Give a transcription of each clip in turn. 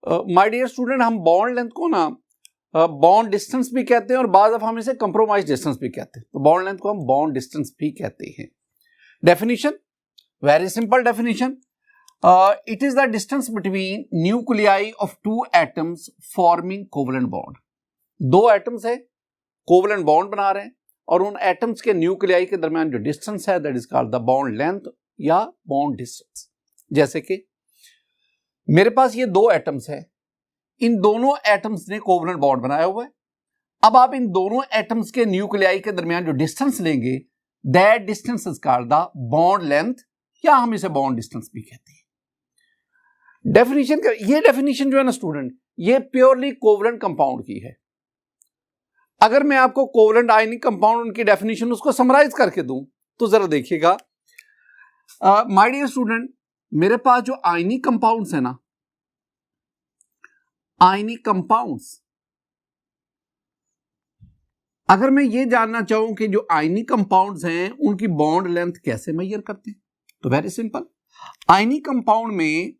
My dear student, हम bond length को ना बॉन्ड डिस्टेंस भी कहते हैं और बाद हम इसे कंप्रोमाइज डिस्टेंस भी कहते हैं। तो बॉन्ड लेंथ को हम बॉन्ड डिस्टेंस भी कहते हैं। Definition, very simple definition, it is the distance between nuclei of two atoms forming covalent bond. दो एटम्स है, कोवलेंट बॉन्ड बना रहे हैं और उन एटम्स के न्यूक्लियाई के दरमियान जो डिस्टेंस है that is called the bond length या बॉन्ड डिस्टेंस। जैसे कि मेरे पास ये दो एटम्स है, इन दोनों एटम्स ने कोवलेंट बॉन्ड बनाया हुआ है। अब आप इन दोनों एटम्स के न्यूक्लियाई के दरमियान जो डिस्टेंस लेंगे that distance is called the bond length या हम इसे बॉन्ड डिस्टेंस भी कहते हैं। डेफिनेशन, ये डेफिनेशन जो है ना स्टूडेंट, ये प्योरली कोवलेंट कंपाउंड की है। अगर मैं आपको कोवलेंट आयनिक कंपाउंड उनकी डेफिनेशन उसको समराइज करके दूं तो जरा देखिएगा माय डियर स्टूडेंट, मेरे पास जो आयनिक कंपाउंड्स है ना, आयनिक कंपाउंड्स, अगर मैं ये जानना चाहूं कि जो आयनिक कंपाउंड्स हैं उनकी बॉन्ड लेंथ कैसे मेजर करते हैं, तो वेरी सिंपल, आयनिक कंपाउंड में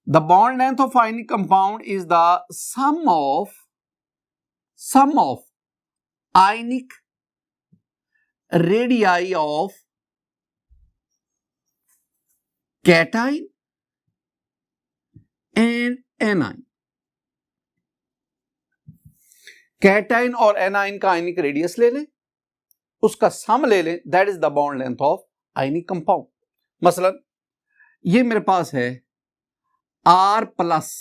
the bond length of ionic compound is the sum of ionic radii of cation and anion. Cation और एनाइन का आयनिक रेडियस ले लें, उसका सम ले लें, that is the bond length of ionic compound. मसलन ये मेरे पास है R प्लस,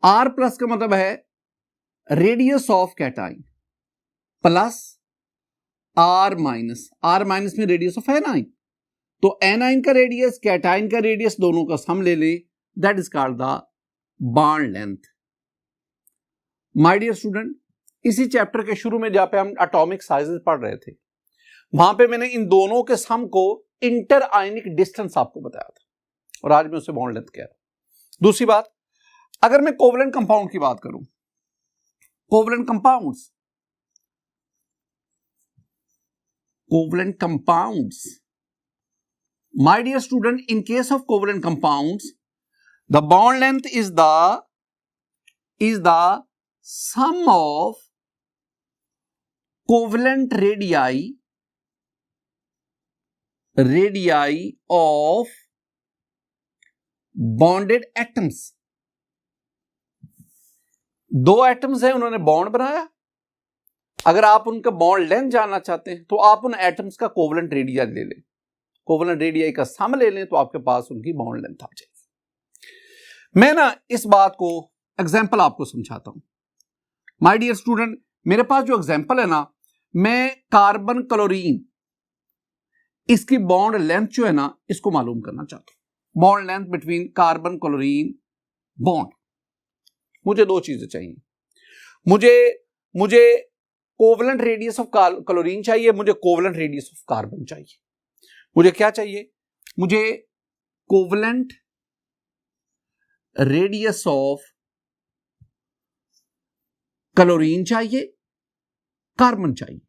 R प्लस का मतलब है radius of cation plus R minus, R minus में रेडियस ऑफ एनाइन। तो एनाइन का रेडियस कैटाइन का रेडियस दोनों का सम ले लें, that is called the bond length. My dear student, इसी चैप्टर के शुरू में जहां पे हम एटॉमिक साइजेस पढ़ रहे थे वहां पे मैंने इन दोनों के सम को इंटर आयनिक डिस्टेंस आपको बताया था और आज मैं उसे बॉन्ड लेंथ कह रहा हूं। दूसरी बात, अगर मैं कोवलेंट कंपाउंड की बात करूं, covalent compounds, my dear student, in case of covalent compounds the bond length is the sum of covalent radii of bonded atoms। दो एटम्स हैं, उन्होंने बॉन्ड बनाया, अगर आप उनका बॉन्ड लेंथ जानना चाहते हैं तो आप उन एटम्स का कोवलेंट रेडियाई ले लें, कोवलेंट रेडियाई का सम ले लें, तो आपके पास उनकी बॉन्ड लेंथ आ जाएगी। मैं ना इस बात को एग्जांपल आपको समझाता हूं। माय डियर स्टूडेंट, मेरे पास जो एग्जांपल है ना, मैं कार्बन क्लोरीन, इसकी बॉन्ड लेंथ जो है ना इसको मालूम करना चाहता हूं। Bond length between carbon chlorine bond, मुझे दो चीजें चाहिए, मुझे कोवलेंट रेडियस ऑफ क्लोरीन चाहिए, मुझे कोवलेंट रेडियस ऑफ कार्बन चाहिए। मुझे क्या चाहिए? मुझे कोवलेंट रेडियस ऑफ क्लोरीन चाहिए, कार्बन चाहिए।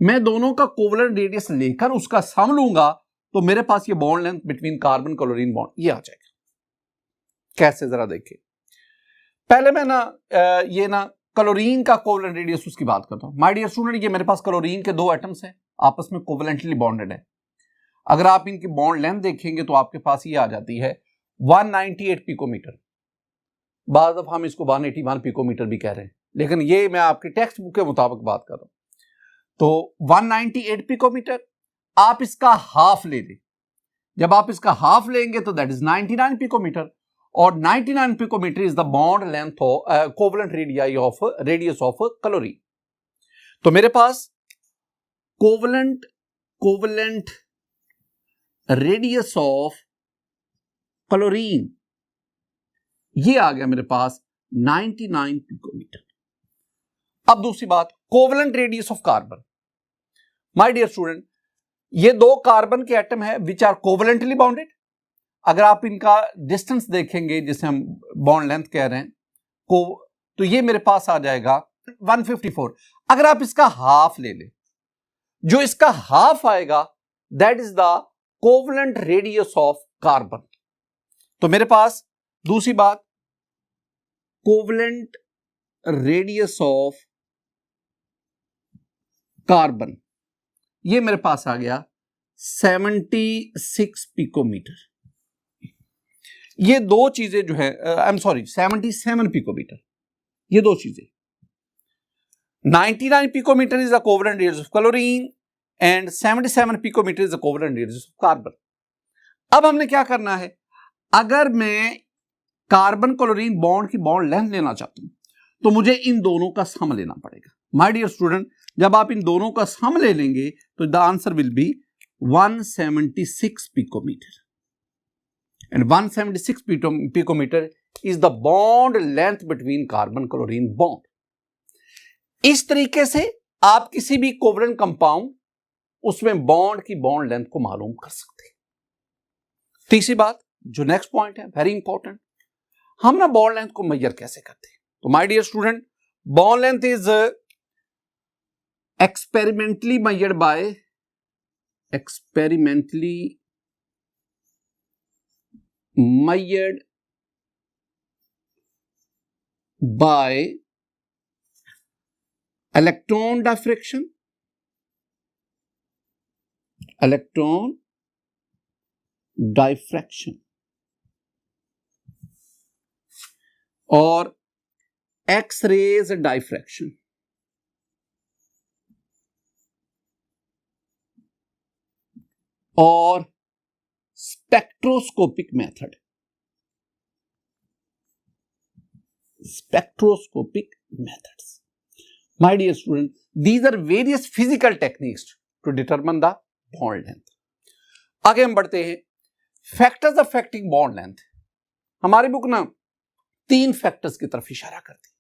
मैं दोनों का कोवलेंट रेडियस लेकर उसका सम लूंगा तो मेरे पास ये bond length between carbon chlorine bond ये आ जाएगा। कैसे, जरा देखिए। पहले मैं ये क्लोरीन का कोवलेंट रेडियस उसकी बात करता हूं। माय डियर स्टूडेंट, ये मेरे पास क्लोरीन के दो एटम्स हैं, आपस में कोवलेंटली बॉन्डेड है। अगर आप इनकी बॉन्ड लेंथ देखेंगे तो आपके पास ये आ जाती है 198 पिकोमीटर। बाद अब हम इसको 181 पिकोमीटर भी कह रहे हैं, लेकिन ये मैं आपके टेक्स्ट बुक के मुताबिक बात कर रहा हूं। तो 198 पिकोमीटर, आप इसका हाफ ले लें। जब आप इसका हाफ लेंगे तो दैट इज 99 पिकोमीटर, और 99 picometer is the bond length of covalent radii of radius of chlorine. तो मेरे पास कोवलेंट रेडियस ऑफ क्लोरीन ये आ गया मेरे पास 99 पिकोमीटर। अब दूसरी बात, covalent radius of carbon. My dear student, ये दो कार्बन के एटम है विच आर कोवलेंटली बॉन्डेड। अगर आप इनका डिस्टेंस देखेंगे जिसे हम बॉन्ड लेंथ कह रहे हैं तो ये मेरे पास आ जाएगा 154। अगर आप इसका हाफ ले लें, जो इसका हाफ आएगा that is the covalent radius of carbon. तो मेरे पास दूसरी बात, कोवलेंट रेडियस ऑफ कार्बन, ये मेरे पास आ गया 76 पिकोमीटर। ये दो चीजें जो है, आई एम सॉरी 77 पिकोमीटर, ये दो चीजें। 99 picometer is the covalent radius of chlorine and 77 picometer is the covalent radius of carbon. अब हमने क्या करना है, अगर मैं कार्बन क्लोरीन बॉन्ड की बॉन्ड लेंथ लेना चाहता हूं तो मुझे इन दोनों का सम लेना पड़ेगा। माय डियर स्टूडेंट, जब आप इन दोनों का सम ले लेंगे तो the answer will be 176 picometer, and 176 picometer is the bond length between carbon chlorine bond. इस तरीके से आप किसी भी कोवलेंट कंपाउंड उसमें बॉन्ड की बॉन्ड लेंथ को मालूम कर सकते हैं। तीसरी बात, जो नेक्स्ट पॉइंट है वेरी इंपॉर्टेंट, हम ना बॉन्ड लेंथ को मेजर कैसे करते हैं। तो my dear student, bond length is experimentally measured by measured by electron diffraction, और X-rays diffraction, और spectroscopic method, My dear student, these are various physical techniques to determine the bond length. आगे हम बढ़ते हैं, फैक्टर्स अफेक्टिंग बॉन्ड लेंथ। हमारी book ना 3 factors की तरफ इशारा करती है।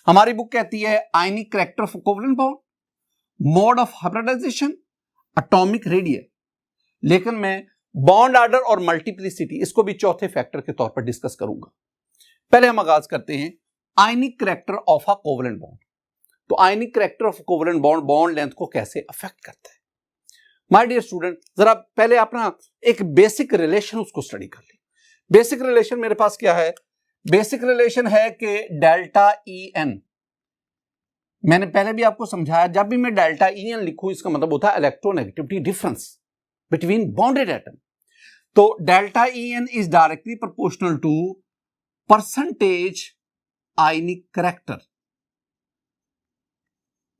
हमारी बुक कहती है ionic character of covalent bond, mode of hybridization, atomic radius, लेकिन मैं बॉन्ड ऑर्डर और मल्टीप्लिसिटी इसको भी चौथे फैक्टर के तौर पर डिस्कस करूंगा। पहले हम आगाज करते हैं ionic character of a covalent bond. तो ionic character of covalent bond bond length को कैसे अफेक्ट करता है। माय डियर स्टूडेंट, जरा पहले अपना एक बेसिक रिलेशन उसको स्टडी कर ले। बेसिक रिलेशन मेरे पास क्या है, बेसिक रिलेशन है कि डेल्टा ई एन, मैंने पहले भी आपको समझाया, जब भी मैं डेल्टा ई एन लिखूं इसका मतलब होता है electronegativity difference between bonded atom. तो delta E N is directly proportional to percentage ionic character,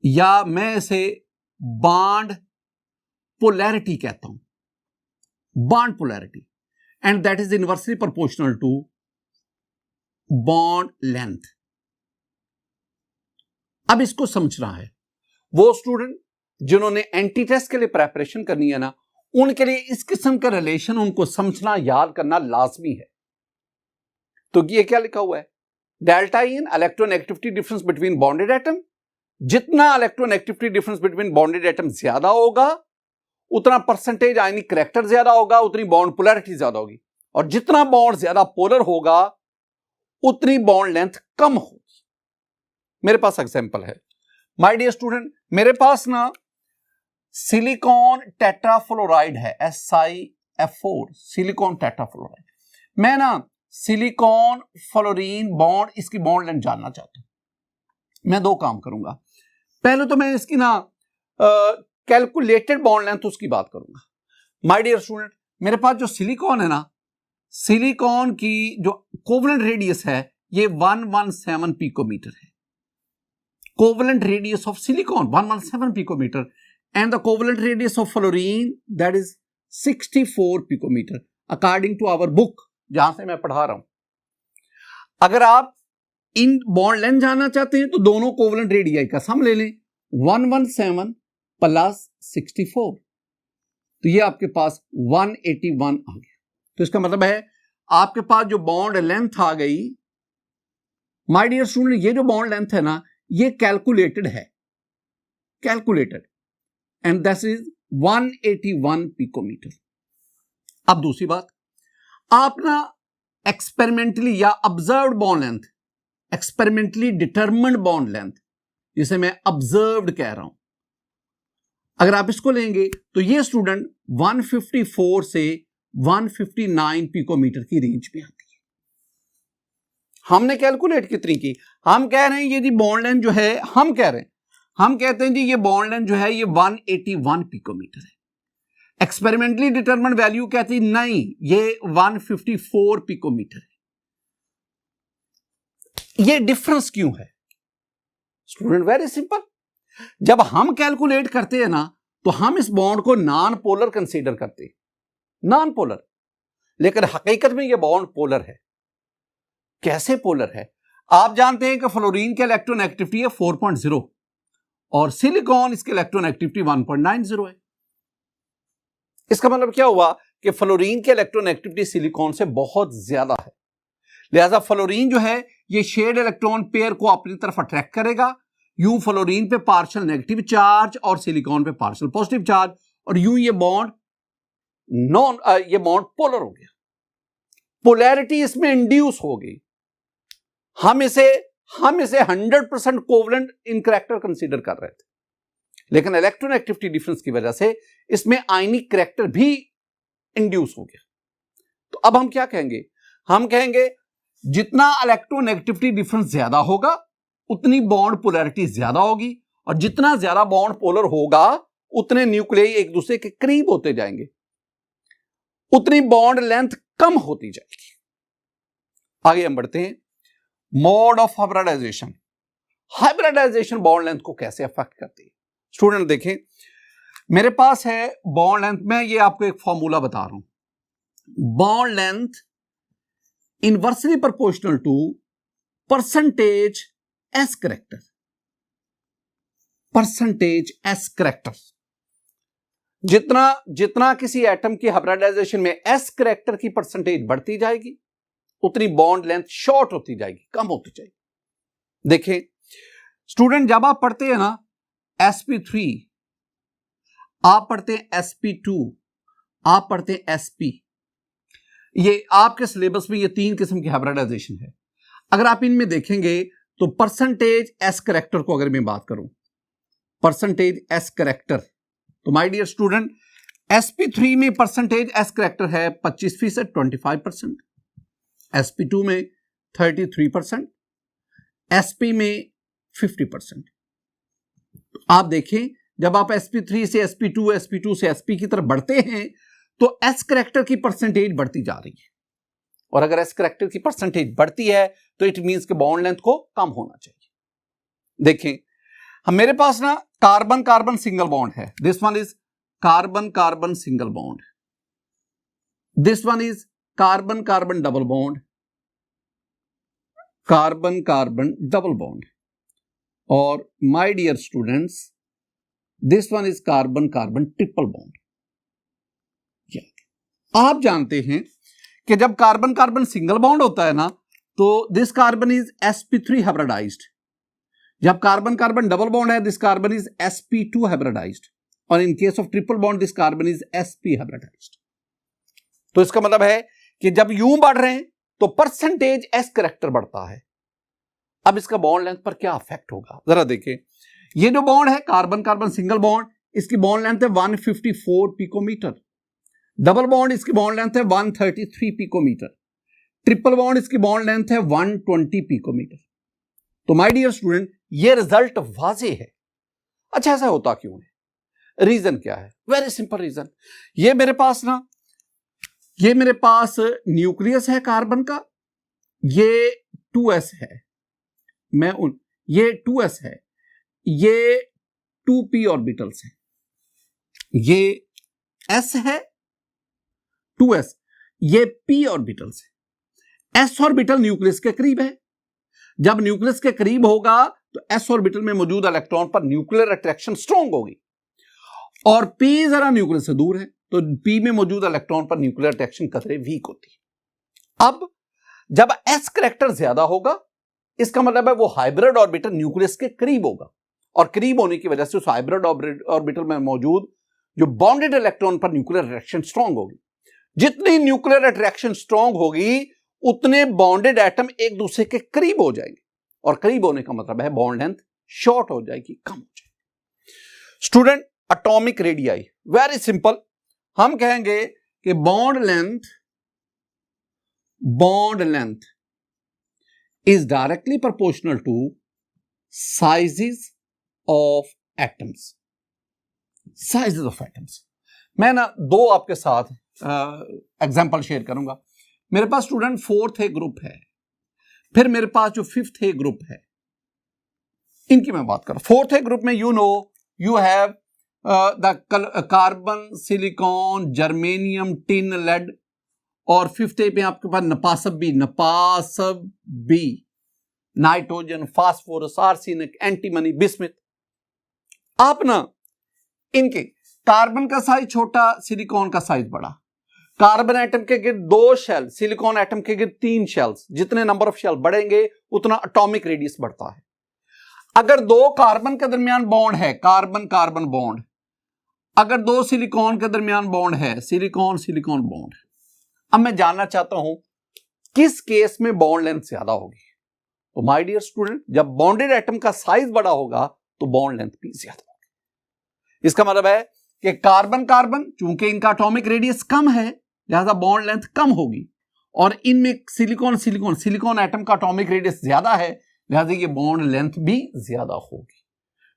या मैं इसे बॉन्ड पोलैरिटी कहता हूं, bond polarity, and that is inversely proportional to bond length. अब इसको समझना है, वो स्टूडेंट जिन्होंने एंटी टेस्ट के लिए प्रेपरेशन करनी है ना, उनके लिए इस किस्म का रिलेशन उनको समझना याद करना लाजमी है। तो ये क्या लिखा हुआ है, delta E N electronegativity difference between bonded atom. जितना electronegativity difference between bonded atom ज्यादा होगा उतना परसेंटेज आयनिक करैक्टर ज्यादा होगा, उतनी बॉन्ड पोलैरिटी ज्यादा होगी, और जितना बॉन्ड ज्यादा पोलर होगा उतनी बॉन्ड लेंथ कम होगी। मेरे पास एग्जांपल है, माय डियर स्टूडेंट, मेरे पास ना सिलिकॉन टेट्राफ्लोराइड है, SiF4 सिलिकॉन टेट्राफ्लोराइड। मैं ना सिलिकॉन फ्लोरीन बॉन्ड, इसकी बॉन्ड लेंथ जानना चाहता हूं। मैं 2 काम करूंगा, पहले तो मैं इसकी ना कैलकुलेटेड बॉन्ड लेंथ उसकी बात करूंगा। माय डियर स्टूडेंट, मेरे पास जो सिलिकॉन है ना, सिलिकॉन की जो कोवलेंट रेडियस है ये 117 पिकोमीटर है। Covalent radius of silicon 117 picometer, and the covalent radius of fluorine that is 64 picometer according to our book जहां से मैं पढ़ा रहा हूं। अगर आप इन बॉन्ड लेंथ जानना चाहते हैं तो दोनों कोवलेंट रेडियाई का सम ले लें, 117 प्लस 64, तो ये आपके पास 181 आ गया। तो इसका मतलब है आपके पास जो बॉन्ड लेंथ आ गई, माय डियर स्टूडेंट, ये जो बॉन्ड लेंथ है ना ये कैलकुलेटेड है, calculated, and that is 181 picometer. अब दूसरी बात, आप ना एक्सपेरिमेंटली या observed bond length, experimentally determined bond length, जिसे मैं ऑब्जर्व्ड कह रहा हूं, अगर आप इसको लेंगे तो ये स्टूडेंट 154 से 159 पिकोमीटर की रेंज में आती है। हमने कैलकुलेट कितनी की, हम कह रहे हैं ये जी बॉन्ड लेंथ जो है, हम कहते हैं जी ये बॉन्ड लेंथ जो है ये 181 पिकोमीटर है। एक्सपेरिमेंटली डिटरमिन्ड वैल्यू कहती नहीं, ये 154 पिकोमीटर है। ये डिफरेंस क्यों है स्टूडेंट? वेरी सिंपल, जब हम कैलकुलेट करते हैं ना तो हम इस बॉन्ड को नॉन पोलर कंसीडर करते हैं, नॉन पोलर, लेकिन हकीकत में ये बॉन्ड पोलर है। कैसे पोलर है? आप जानते हैं कि फ्लोरीन की इलेक्ट्रोनेगेटिविटी है 4.0 और सिलिकॉन इसकी इलेक्ट्रोनेगेटिविटी 1.90 है। इसका मतलब क्या हुआ कि फ्लोरीन की इलेक्ट्रोनेगेटिविटी सिलिकॉन से बहुत ज्यादा है, लिहाजा फ्लोरीन जो है ये शेयर्ड इलेक्ट्रॉन पेयर को अपनी तरफ अट्रैक्ट करेगा। यूं फ्लोरीन पे पार्शियल नेगेटिव चार्ज और सिलिकॉन पे पार्शियल पॉजिटिव चार्ज, और यूं ये बॉन्ड पोलर हो गया, पोलैरिटी इसमें इंड्यूस हो गई। हम इसे 100% कोवलेंट इन करैक्टर कंसीडर कर रहे थे, लेकिन इलेक्ट्रोनेगेटिविटी डिफरेंस की वजह से इसमें आयनिक करैक्टर भी इंड्यूस हो गया। तो अब हम क्या कहेंगे? हम कहेंगे जितना इलेक्ट्रोनेगेटिविटी डिफरेंस ज्यादा होगा उतनी बॉन्ड पोलैरिटी ज्यादा होगी, और जितना ज्यादा बॉन्ड पोलर होगा उतने न्यूक्लियाई एक दूसरे के करीब होते जाएंगे, उतनी बॉन्ड लेंथ कम होती जाएगी। आगे हम बढ़ते हैं, mode of hybridization. Hybridization bond length को कैसे अफेक्ट करती है? स्टूडेंट देखें, मेरे पास है बॉन्ड लेंथ, मैं ये आपको एक फॉर्मूला बता रहा हूं, bond length inversely proportional to percentage S character, percentage S character. जितना किसी एटम की हाइब्रिडाइजेशन में एस करैक्टर की परसेंटेज बढ़ती जाएगी उतनी बॉन्ड लेंथ शॉर्ट होती जाएगी, कम होती जाएगी। देखें स्टूडेंट, जब आप पढ़ते हैं ना sp3, आप पढ़ते हैं sp2, आप पढ़ते हैं sp, ये आपके सिलेबस में ये 3 किस्म की हाइब्रिडाइजेशन है। अगर आप इनमें देखेंगे तो परसेंटेज एस करैक्टर को अगर मैं बात करूं, परसेंटेज एस करैक्टर, तो माय डियर स्टूडेंट sp3 में परसेंटेज एस करैक्टर है 25%, 25%, sp2 में 33%, sp में 50%। तो आप देखें जब आप sp3 से sp2 से sp की तरफ बढ़ते हैं तो एस करैक्टर की परसेंटेज बढ़ती जा रही है, और अगर एस करैक्टर की परसेंटेज बढ़ती है तो इट मींस कि बॉन्ड लेंथ को कम होना चाहिए। देखें हम, मेरे पास ना कार्बन कार्बन सिंगल बॉन्ड है, this one is carbon carbon single bond, this one is carbon carbon double bond, carbon carbon double bond, और my dear students this one is carbon carbon triple bond. आप जानते हैं कि जब carbon carbon single bond होता है ना तो this carbon is sp3 hybridized, जब कार्बन कार्बन डबल बॉन्ड है this carbon is sp2 hybridized, और in case of triple bond this carbon is sp hybridized. तो इसका मतलब है कि जब यूं बढ़ रहे हैं तो परसेंटेज एस करैक्टर बढ़ता है। अब इसका बॉन्ड लेंथ पर क्या इफेक्ट होगा जरा देखें। ये जो बॉन्ड है कार्बन कार्बन सिंगल बॉन्ड, इसकी बॉन्ड लेंथ है 154 पिकोमीटर, डबल बॉन्ड इसकी बॉन्ड लेंथ है 133 पिकोमीटर, ट्रिपल बॉन्ड इसकी बॉन्ड लेंथ है 120 पिकोमीटर। तो माय डियर स्टूडेंट ये रिजल्ट वाज़ेह है। अच्छा ऐसा होता क्यों है? रीजन क्या है? वेरी सिंपल रीजन, ये मेरे पास न्यूक्लियस है कार्बन का, ये 2s है, ये 2s है, ये 2p ऑर्बिटल्स है, ये s है 2s, ये p ऑर्बिटल्स है। s ऑर्बिटल न्यूक्लियस के करीब है, जब न्यूक्लियस के करीब होगा तो s ऑर्बिटल में मौजूद इलेक्ट्रॉन पर न्यूक्लियर अट्रैक्शन स्ट्रॉन्ग होगी, और p जरा न्यूक्लियस से दूर है तो p में मौजूद इलेक्ट्रॉन पर न्यूक्लियर अट्रैक्शन कतरे वीक होती है। अब जब s करैक्टर ज्यादा होगा इसका मतलब है वो हाइब्रिड ऑर्बिटल न्यूक्लियस के करीब होगा, और करीब होने की वजह से उस हाइब्रिड ऑर्बिटल में मौजूद जो बॉन्डेड इलेक्ट्रॉन पर न्यूक्लियर अट्रैक्शन स्ट्रॉन्ग होगी। जितनी न्यूक्लियर अट्रैक्शन स्ट्रॉन्ग होगी उतने बॉन्डेड एटम एक दूसरे के करीब हो जाएंगे, और करीब होने का मतलब है बॉन्ड लेंथ शॉर्ट हो जाएगी, कम हो जाएगी। Student atomic radii, very simple, हम कहेंगे कि bond length is directly proportional to sizes of atoms. Sizes of atoms. मैं ना दो आपके साथ एग्जाम्पल शेयर करूंगा. मेरे पास स्टूडेंट 4th ए ग्रुप है, फिर मेरे पास जो 5th ए ग्रुप है, इनकी मैं बात कर रहा हूं. 4th ए ग्रुप में you have the carbon, silicon, germanium, tin, lead, और 5th ए पे आपके पास नपासब B, nitrogen, phosphorus, arsenic, antimony, bismuth. आप ना इनके कार्बन का साइज छोटा, सिलिकॉन का साइज बड़ा. कार्बन एटम के गिर्द 2 शेल, सिलिकॉन एटम के गिर्द 3 शेल्स. जितने नंबर ऑफ शेल बढ़ेंगे उतना एटॉमिक रेडियस बढ़ता है. अगर 2 कार्बन के दरमियान बॉन्ड है, कार्बन कार्बन बॉन्ड, अगर 2 सिलिकॉन के दरमियान बॉन्ड है, सिलिकॉन सिलिकॉन बॉन्ड. अब मैं जानना चाहता हूं किस केस में बॉन्ड लेंथ ज्यादा होगी. तो माय डियर स्टूडेंट, जब बॉन्डेड एटम का साइज बड़ा होगा तो बॉन्ड लेंथ भी ज्यादा होगी. इसका मतलब है कि कार्बन कार्बन, चूंकि इनका एटॉमिक रेडियस कम है, लिहाजा बॉन्ड लेंथ कम होगी, और इनमें सिलिकॉन सिलिकॉन सिलिकॉन एटम का एटॉमिक रेडियस ज्यादा है, लिहाजा ये बॉन्ड लेंथ भी ज्यादा होगी.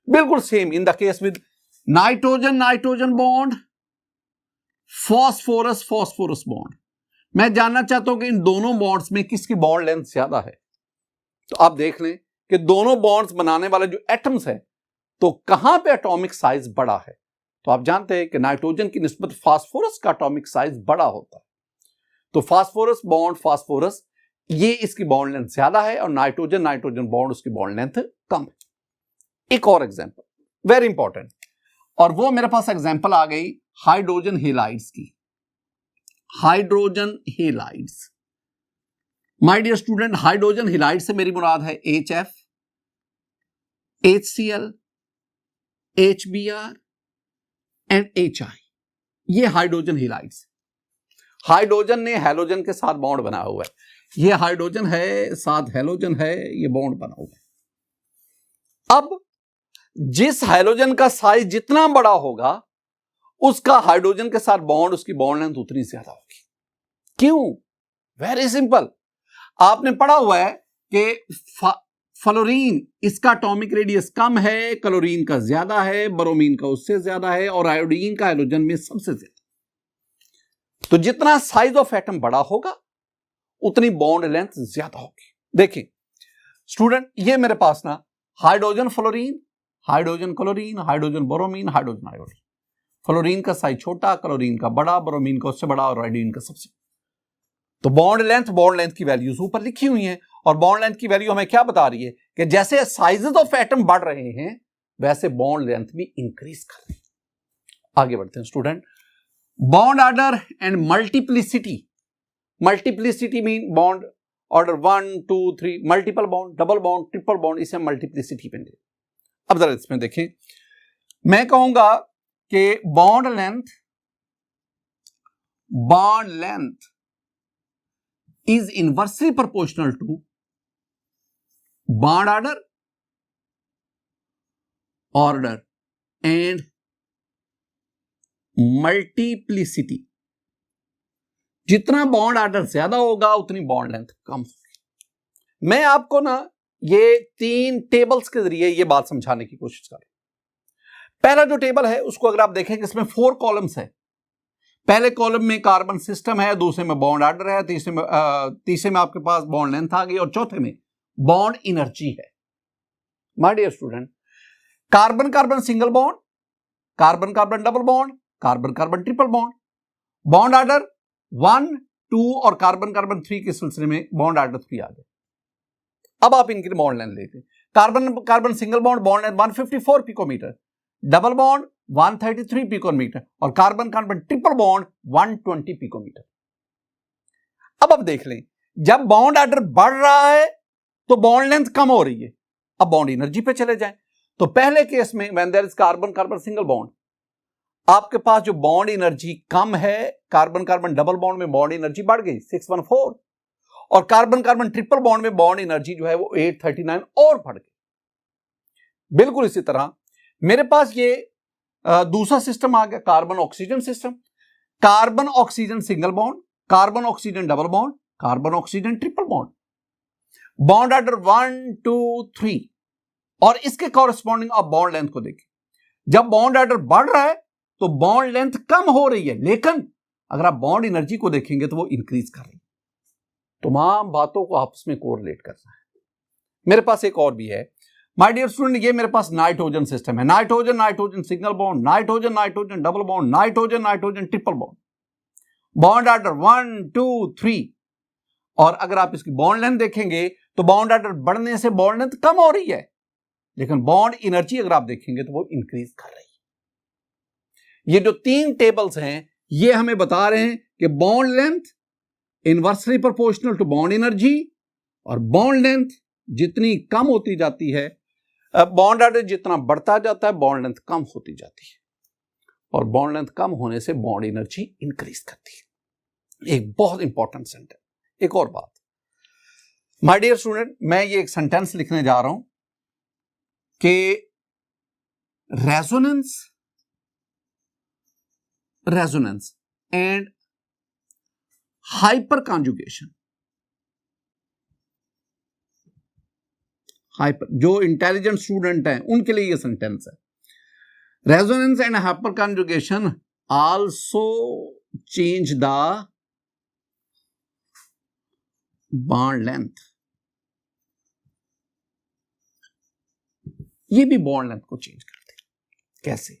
बिल्कुल same in the case with nitrogen nitrogen bond, phosphorus phosphorus bond. मैं जानना चाहता हूं कि इन दोनों बॉन्ड्स में किसकी बॉन्ड लेंथ ज्यादा है. तो आप देख लें कि दोनों बॉन्ड्स बनाने वाले जो एटम्स हैं, तो कहां पे एटॉमिक साइज बड़ा है. तो आप जानते हैं कि नाइट्रोजन की निस्बत फास्फोरस का एटॉमिक साइज बड़ा होता है. तो फास्फोरस बॉन्ड फास्फोरस, ये इसकी बॉन्ड लेंथ ज्यादा है, और नाइट्रोजन नाइट्रोजन बॉन्ड उसकी बॉन्ड लेंथ कम है. एक और एग्जांपल वेरी इंपॉर्टेंट, और वो मेरे पास एग्जांपल आ गई हाइड्रोजन हेलाइड्स की. Hydrogen halides, my dear student, hydrogen halide से मेरी मुराद है HF, HCl, HBr and HI. ये हाइड्रोजन हेलाइड्स. हाइड्रोजन ने हैलोजन के साथ बॉन्ड बना हुआ है. ये हाइड्रोजन है, साथ हैलोजन है, ये बॉन्ड बना हुआ है. अब जिस हैलोजन का साइज जितना बड़ा होगा, उसका हाइड्रोजन के साथ बॉन्ड, उसकी बॉन्ड लेंथ उतनी ज्यादा होगी. क्यों? Very simple. आपने पढ़ा हुआ है कि फ्लोरीन, इसका एटॉमिक रेडियस कम है, क्लोरीन का ज्यादा है, ब्रोमीन का उससे ज्यादा है, और आयोडीन का हैलोजन में सबसे ज्यादा. तो जितना साइज ऑफ एटम बड़ा होगा उतनी बॉन्ड लेंथ ज्यादा होगी. देखिए स्टूडेंट, ये मेरे पास ना hydrogen fluorine, hydrogen chlorine, hydrogen bromine, hydrogen iodine. Fluorine का साइज छोटा, क्लोरीन का बड़ा, ब्रोमीन का उससे बड़ा, और आयोडीन का सबसे. तो बॉन्ड लेंथ की वैल्यूज ऊपर लिखी हुई हैं, और बॉन्ड लेंथ की वैल्यू हमें क्या बता रही है कि जैसे साइजेस ऑफ एटम बढ़ रहे हैं वैसे बॉन्ड लेंथ भी इंक्रीज कर रही है. आगे बढ़ते हैं student. Bond order and multiplicity. Multiplicity mean bond order 1 2 3, multiple bond, double bond, triple bond, इसे मल्टीप्लिसिटी पे ले. अब जरा इसमें देखें, मैं कहूंगा कि bond length is inversely proportional to bond order and multiplicity. जितना बॉन्ड ऑर्डर ज्यादा होगा उतनी बॉन्ड लेंथ कम होगी. मैं आपको ना ये 3 टेबल्स के जरिए ये बात समझाने की कोशिश कर रहा हूं. पहला जो टेबल है उसको अगर आप देखें, इसमें 4 कॉलम्स है. पहले कॉलम में कार्बन सिस्टम है, दूसरे में बॉन्ड ऑर्डर है, तीसरे में आपके पास बॉन्ड लेंथ आ गई, और चौथे में बॉन्ड एनर्जी है. My dear student, carbon carbon single bond, carbon carbon double bond, carbon carbon triple bond, bond order 1 2 और कार्बन कार्बन 3 के सिलसिले में बॉन्ड ऑर्डर 3 आ गए. अब आप इनकी बॉन्ड लेंथ लेते हैं. Carbon carbon single bond length 154 picometer, double bond 133 picometer, और carbon carbon triple bond 120 picometer. अब देख लें, जब बॉन्ड ऑर्डर बढ़ रहा है तो बॉन्ड लेंथ कम हो रही है. अब बॉन्ड एनर्जी पे चले जाएं, तो पहले केस में when there is carbon carbon single bond, आपके पास जो बॉन्ड एनर्जी कम है, कार्बन कार्बन डबल बॉन्ड में बॉन्ड एनर्जी बढ़ गई 614, और कार्बन कार्बन ट्रिपल बॉन्ड में बॉन्ड एनर्जी जो है वो 839 और बढ़ गई. बिल्कुल इसी तरह मेरे पास ये दूसरा सिस्टम आ गया, carbon oxygen system. Carbon oxygen single bond, carbon oxygen double bond, carbon oxygen triple bond. Bond order 1 2 3 और इसके कॉरेस्पॉन्डिंग आप बॉन्ड लेंथ को देखें। जब बॉन्ड ऑर्डर बढ़ रहा है तो बॉन्ड लेंथ कम हो रही है, लेकिन अगर आप बॉन्ड एनर्जी को देखेंगे तो वो इंक्रीज कर रही है। तमाम बातों को आपस में कोरिलेट करना है। मेरे पास एक और भी है माय डियर स्टूडेंट, ये मेरे पास नाइट्रोजन सिस्टम है। Nitrogen nitrogen single bond, nitrogen nitrogen double bond, nitrogen nitrogen triple bond, bond order 1 2 3। और अगर आप इसकी बॉन्ड लेंथ देखेंगे तो बॉन्ड ऑर्डर बढ़ने से बॉन्ड लेंथ कम हो रही है, लेकिन बॉन्ड एनर्जी अगर आप देखेंगे तो वो इंक्रीज कर रही है। ये जो 3 टेबल्स हैं ये हमें बता रहे हैं कि bond length inversely proportional to bond energy, और बॉन्ड लेंथ जितनी कम होती जाती है, बॉन्ड ऑर्डर जितना बढ़ता जाता है बॉन्ड लेंथ कम होती जाती है, और बॉन्ड लेंथ कम होने से बॉन्ड एनर्जी इंक्रीज करती है। एक बहुत इंपॉर्टेंट सेंटेंस। एक और बात माय डियर स्टूडेंट, मैं ये एक सेंटेंस लिखने जा रहा हूं कि resonance and hyper conjugation, hyper, जो इंटेलिजेंट स्टूडेंट हैं उनके लिए ये सेंटेंस है। Resonance and hyper conjugation also change the bond length. ये भी बॉन्ड लेंथ को चेंज करते हैं। कैसे?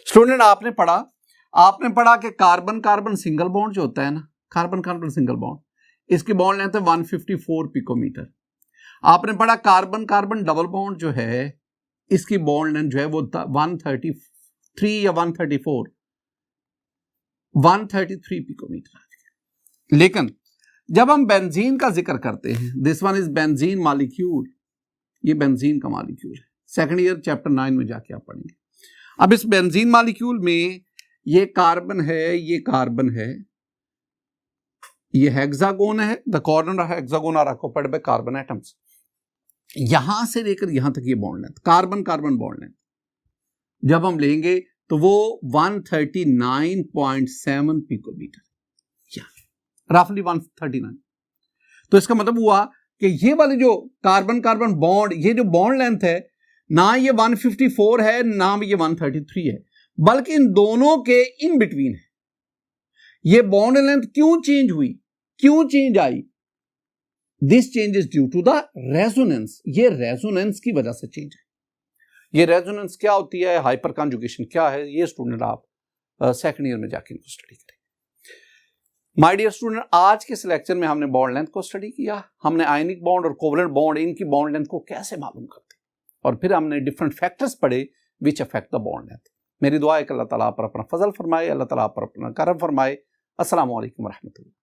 स्टूडेंट आपने पढ़ा कि कार्बन कार्बन सिंगल बॉन्ड जो होता है ना, कार्बन कार्बन सिंगल बॉन्ड, इसकी बॉन्ड लेंथ है 154 पिकोमीटर। आपने पढ़ा कार्बन कार्बन डबल बॉन्ड जो है इसकी बॉन्ड लेंथ जो है वो 133 या 133 पिकोमीटर। लेकिन जब हम बेंजीन का जिक्र करते हैं, this one is benzene molecule, ये बेंजीन का मॉलिक्यूल है, सेकंड ईयर चैप्टर 9 में जाके आप पढ़ेंगे। अब इस बेंजीन मॉलिक्यूल में ये कार्बन है, ये कार्बन है, ये हेक्सागोन है, the corner of hexagon are occupied by carbon atoms. यहां से लेकर यहां तक ये bond length, carbon carbon bond length जब हम लेंगे तो वो 139.7 पिकोमीटर, रफली 139। तो इसका मतलब हुआ कि ये वाली जो कार्बन कार्बन बॉन्ड, ये जो बॉन्ड लेंथ है ना, ये 154 है ना ये 133 है, बल्कि इन दोनों के इन बिटवीन है। ये बॉन्ड लेंथ क्यों चेंज हुई, क्यों चेंज आई? This change is due to the resonance. ये रेजोनेंस की वजह से चेंज है। ये रेजोनेंस क्या होती है, हाइपर कॉन्जुगेशन क्या है, ये स्टूडेंट आप सेकंड ईयर में जाके इनको स्टडी करें। माय डियर स्टूडेंट, आज के इस लेक्चर में हमने बॉन्ड लेंथ को स्टडी किया, हमने आयनिक बॉन्ड और कोवलेंट बॉन्ड, इनकी बॉन्ड लेंथ को कैसे मालूम करते, और फिर हमने डिफरेंट फैक्टर्स पढ़े which affect the bond length. मेरी दुआ है कि अल्लाह ताला आप पर अपना फजल फरमाए, अल्लाह ताला आप पर अपना करम फरमाए। अस्सलाम वालेकुम रहमतुल्लाह।